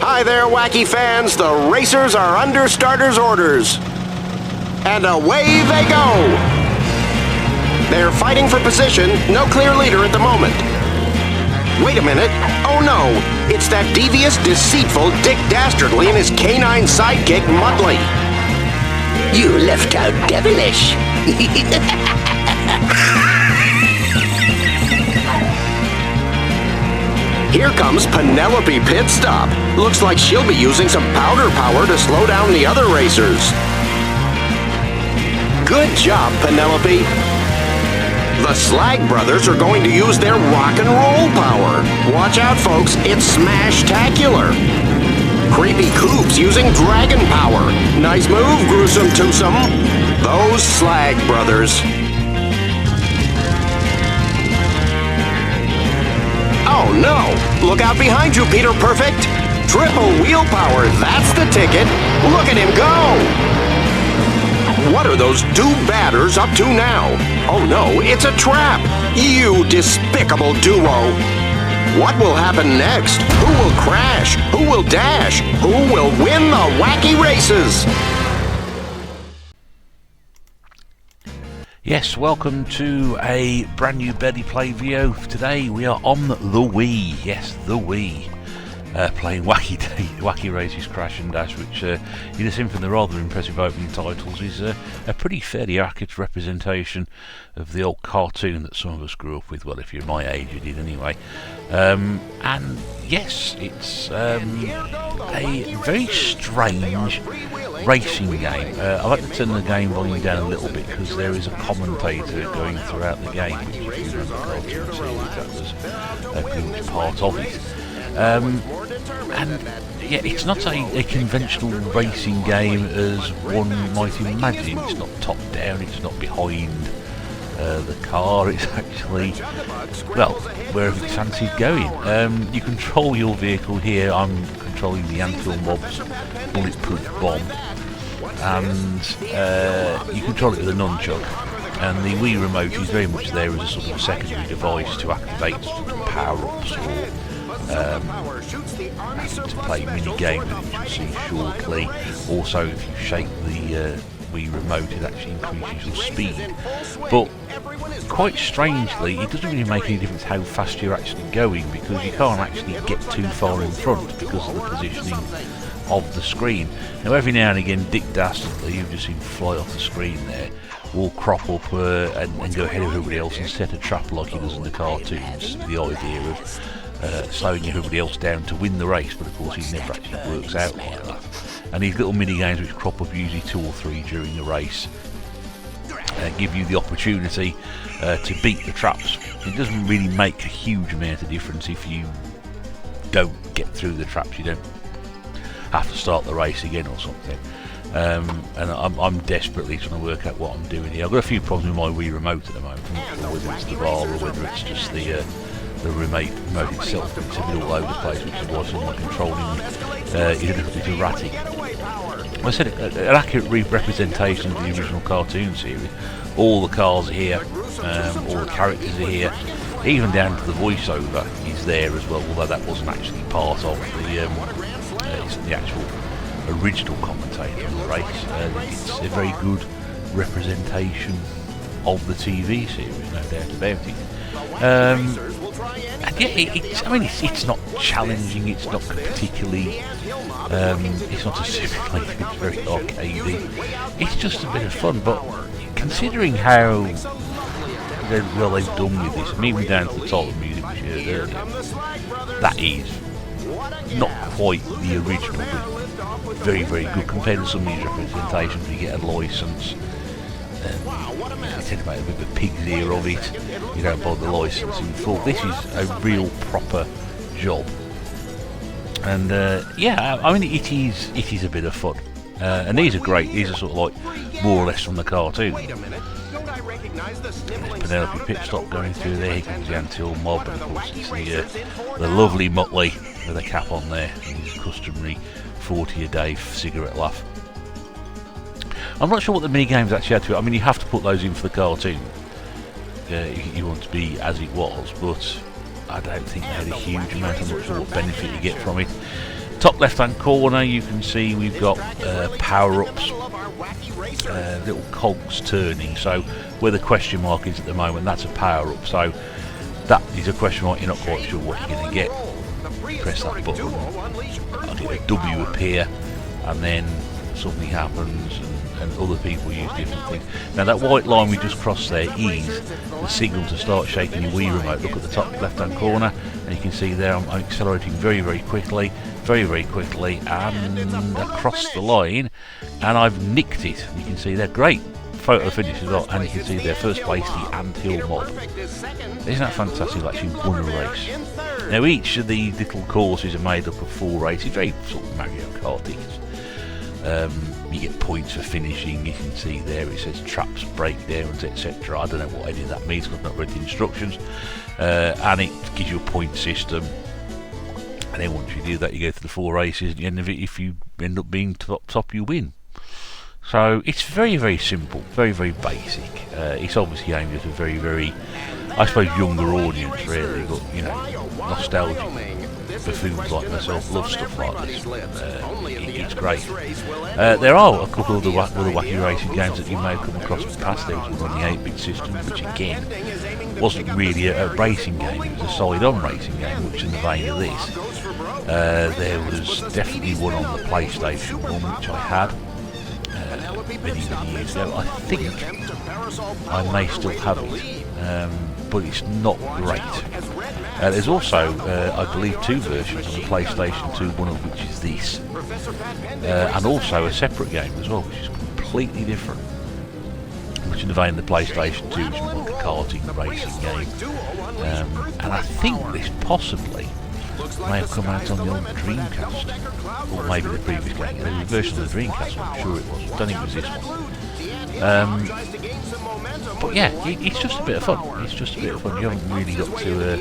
Hi there, Wacky fans. The racers are under starters' orders. And away they go. They're fighting for position. No clear leader at the moment. Wait a minute. Oh no. It's that devious, deceitful Dick Dastardly and his canine sidekick, Mudley. You left out devilish. Here comes Penelope Pit Stop. Looks like she'll be using some powder power to slow down the other racers. Good job, Penelope. The Slag Brothers are going to use their rock and roll power. Watch out, folks. It's smash-tacular. Creepy Coop's using dragon power. Nice move, gruesome twosome. Those Slag Brothers. Oh no! Look out behind you, Peter Perfect! Triple wheel power, that's the ticket! Look at him go! What are those do-badders up to now? Oh no, it's a trap! You despicable duo! What will happen next? Who will crash? Who will dash? Who will win the wacky races? Yes, welcome to a brand new Betty Play video. Today we are on the Wii. Yes, the Wii. Playing Wacky Races Crash and Dash, which you'd have seen from the rather impressive opening titles is a pretty fairly accurate representation of the old cartoon that some of us grew up with. Well, if you're my age, you did anyway. And yes, it's a very strange racing game. I like to turn the game volume down a little bit because there is a commentator going throughout the game, which if you remember the cartoon series, that was pretty much part of it. And yeah, it's not a conventional racing game as one might imagine. It's not top down, it's not behind the car, it's actually, well, wherever it's fancied going. You control your vehicle here. I'm controlling the Anvil Mob's bulletproof bomb, and you control it with a nunchuck, and the Wii remote is very much there as a sort of secondary device to activate power-ups or to play mini games, which you'll see shortly. Also, if you shake the Wii remote, it actually increases your speed. But quite strangely, it doesn't really make any difference how fast you're actually going, because you can't actually get too far in front because of the positioning of the screen. Now, every now and again, Dick Dastardly, you've just seen fly off the screen there, will crop up and go ahead of everybody else and set a trap like he does in the cartoons. The idea of slowing everybody else down to win the race, but of course he never actually works out like that. And these little mini games which crop up usually 2 or 3 during the race give you the opportunity to beat the traps. It doesn't really make a huge amount of difference if you don't get through the traps. You don't have to start the race again or something. And I'm desperately trying to work out what I'm doing here. I've got a few problems with my Wii remote at the moment. I'm not sure whether it's the bar or whether it's just the remote itself. It's a bit all over the place, which is why some of my controlling is a little bit erratic. I said an accurate representation of the original cartoon series. All the cars are here, all the characters are here, even down to the voiceover is there as well, although that wasn't actually part of the actual original commentator of the race. It's a very good representation of the TV series, no doubt about it. And yeah, it's not challenging, it's not particularly, it's not a simulator, it's very arcadey. It's just a bit of fun, but considering how well they've done with this, and even down to the title music which you heard earlier, that is not quite the original, but very, very good compared to some of these representations. You get a license, you tend to make a bit of a pig's ear of it, you don't buy the license in full. This is a real proper job, and yeah, I mean it is a bit of fun, and these are great. These are sort of like more or less from the cartoon. There's Penelope Pit Stop going through there. Here comes the Antil Mob, and of course it's the lovely Muttley with a cap on there and his customary 40 a day cigarette laugh. I'm not sure what the mini games actually had to. I mean, you have to put those in for the cartoon. You want to be as it was, but I don't think they had a huge amount. I'm not sure what benefit you get from it. Top left hand corner you can see we've got power-ups, little cogs turning, so where the question mark is at the moment, that's a power-up, so that is a question mark, you're not quite sure what you're going to get. Press that button, I'll get a W appear, and then something happens, and other people use different things. Now that white line we just crossed there is the signal to start shaking your Wii remote. Look at the top left hand corner, and you can see there I'm accelerating very quickly, and across the line, and I've nicked it. You can see there, great photo finish as well, and you can see there, first place, the Anthill Mob. Isn't that fantastic? I've actually won a race. Now each of the little courses are made up of 4 races, very sort of Mario Kart-y. You get points for finishing. You can see there it says traps, breakdowns, etc. I don't know what any of that means because I've not read the instructions, and it gives you a point system, and then once you do that you go through the 4 races. At the end of it, if you end up being top you win. So it's very simple, very basic. It's obviously aimed at a very I suppose younger audience really, but you know, nostalgic buffoons like myself love stuff like this. It's great. There are a couple of other wacky racing games that you may have come across in the past. There was one on the 8-bit system, which again wasn't really a racing game, it was a side-on racing game, which in the vein of this. There was definitely one on the PlayStation 1 which I had many years ago. I think I may still have it, but it's not great. There's also, I believe, 2 versions on the PlayStation 2, one of which is this, and also a separate game as well, which is completely different, which in the vein of the PlayStation 2 is more like a karting racing game, and I think this possibly may have come out on the old Dreamcast, or maybe the previous game. There was a version of the Dreamcast, I'm sure it was. I don't think it was this one. But yeah, it's just a bit of fun. It's just a bit of fun. You haven't really got to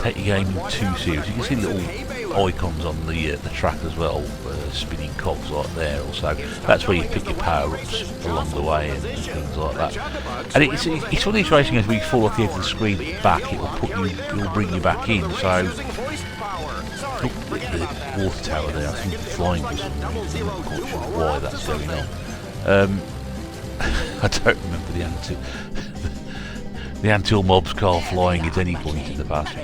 take your game too serious. You can see little icons on the track as well, spinning cogs like there. Also, that's where you pick your power-ups along the way and things like that. And it's one of these racing games where you fall off the edge of the screen back, it'll bring you back in. So look at the water tower there. I think it's flying for some reason. I'm not quite sure why that's going on. I don't remember the Anthill Mob's car flying at any point in the past.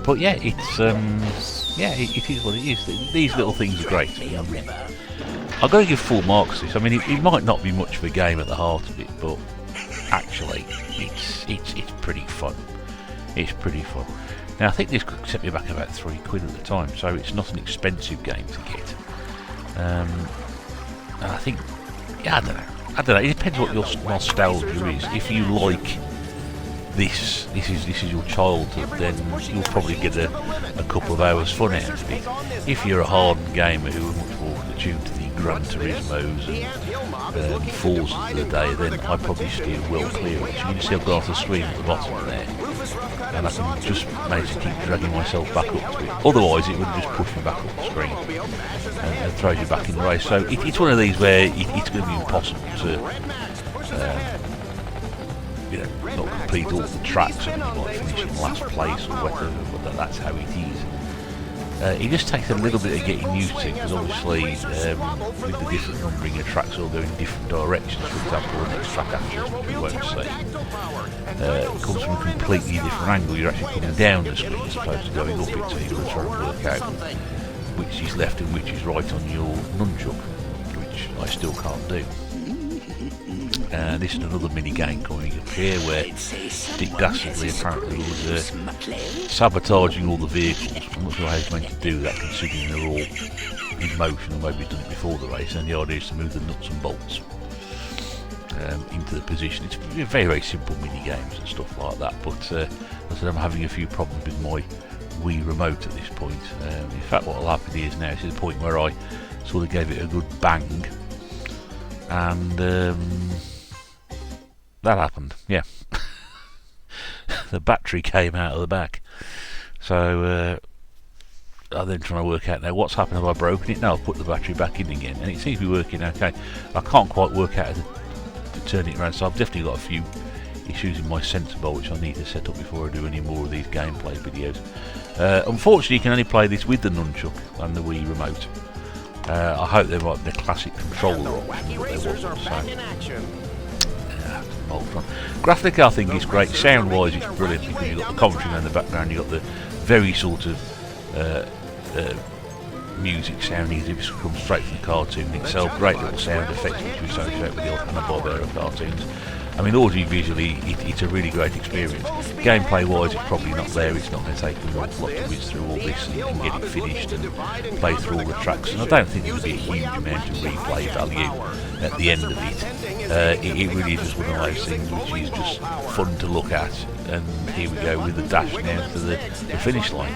But yeah, it's it is what it is. These little things are great. I've got to give full marks to this. I mean, it might not be much of a game at the heart of it, but actually, it's pretty fun. It's pretty fun. Now, I think this could set me back about £3 at the time, so it's not an expensive game to get. And I think, yeah, I don't know. It depends what your nostalgia is. If you like this is your childhood, then you'll probably get a couple of hours fun out of it. If you're a hardened gamer who are much more attuned to the Gran Turismos and Forzas of the day, then I'd probably steer well clear of it. So you can see I've got off the screen at the bottom there, and I can just manage to keep dragging myself back up to it. Otherwise it would just push me back up the screen and throws you back in the race. So it's one of these where it's going to be impossible to not complete all the tracks and like finish in last place or whatever, but that's how it is. It just takes a little bit of getting used to, because obviously with the different numbering of tracks all going in different directions. For example, the next track after this, which we won't see, it comes from a completely different angle. You're actually coming down the screen as opposed to going up it, so you've got to try and work out which is left and which is right on your nunchuck, which I still can't do. This is another mini game coming up here where Dick Dastardly apparently was sabotaging all the vehicles. I'm not sure how he's meant to do that, considering they're all in motion, or maybe he's done it before the race, and the idea is to move the nuts and bolts into the position. It's very simple mini games and stuff like that, but as I said, I'm having a few problems with my Wii remote at this point. In fact, what will happen is now, it's the point where I sort of gave it a good bang, and that happened, yeah. The battery came out of the back. So I'm then trying to work out now what's happened. Have I broken it? No, I've put the battery back in again, and it seems to be working okay. I can't quite work out how to turn it around, so I've definitely got a few issues in my sensor bar, which I need to set up before I do any more of these gameplay videos. Unfortunately, you can only play this with the nunchuck and the Wii remote. I hope they've got the classic controller option, but there wasn't, so. Graphically, I think it's great. Sound-wise, it's brilliant because you've got the commentary in the background, you've got the very sort of music sounding as if it's come straight from the cartoon itself. Great little sound effects which we associate with the old Hanna-Barbera cartoons. I mean, audio-visually, it's a really great experience. Gameplay-wise, it's probably not there. It's not going to take an awful lot to whiz through all this and get it finished and play through all the tracks. And I don't think there'll be a huge amount of replay value at the end of it. It really is just one of those things which is just fun to look at. And here we go with the dash now to the finish line.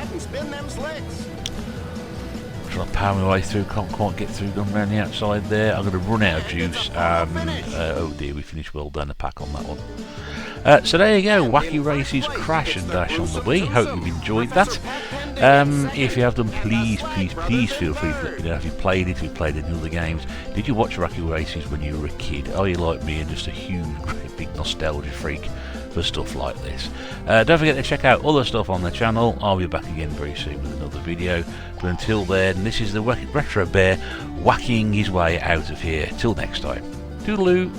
Trying to power my way through, can't quite get through, gone around the outside there. I'm going to run out of juice, and oh dear, we finished well down the pack on that one. So there you go, Wacky Races Crash and Dash on the Wii. Hope you've enjoyed that. If you have done, please feel free to let me know if you played it, if you played any other games. Did you watch Wacky Races when you were a kid? Are you like me and just a huge, great big nostalgia freak for stuff like this? Don't forget to check out other stuff on the channel. I'll be back again very soon with another video, but until then, this is the Retro Bear whacking his way out of here. Till next time, toodaloo.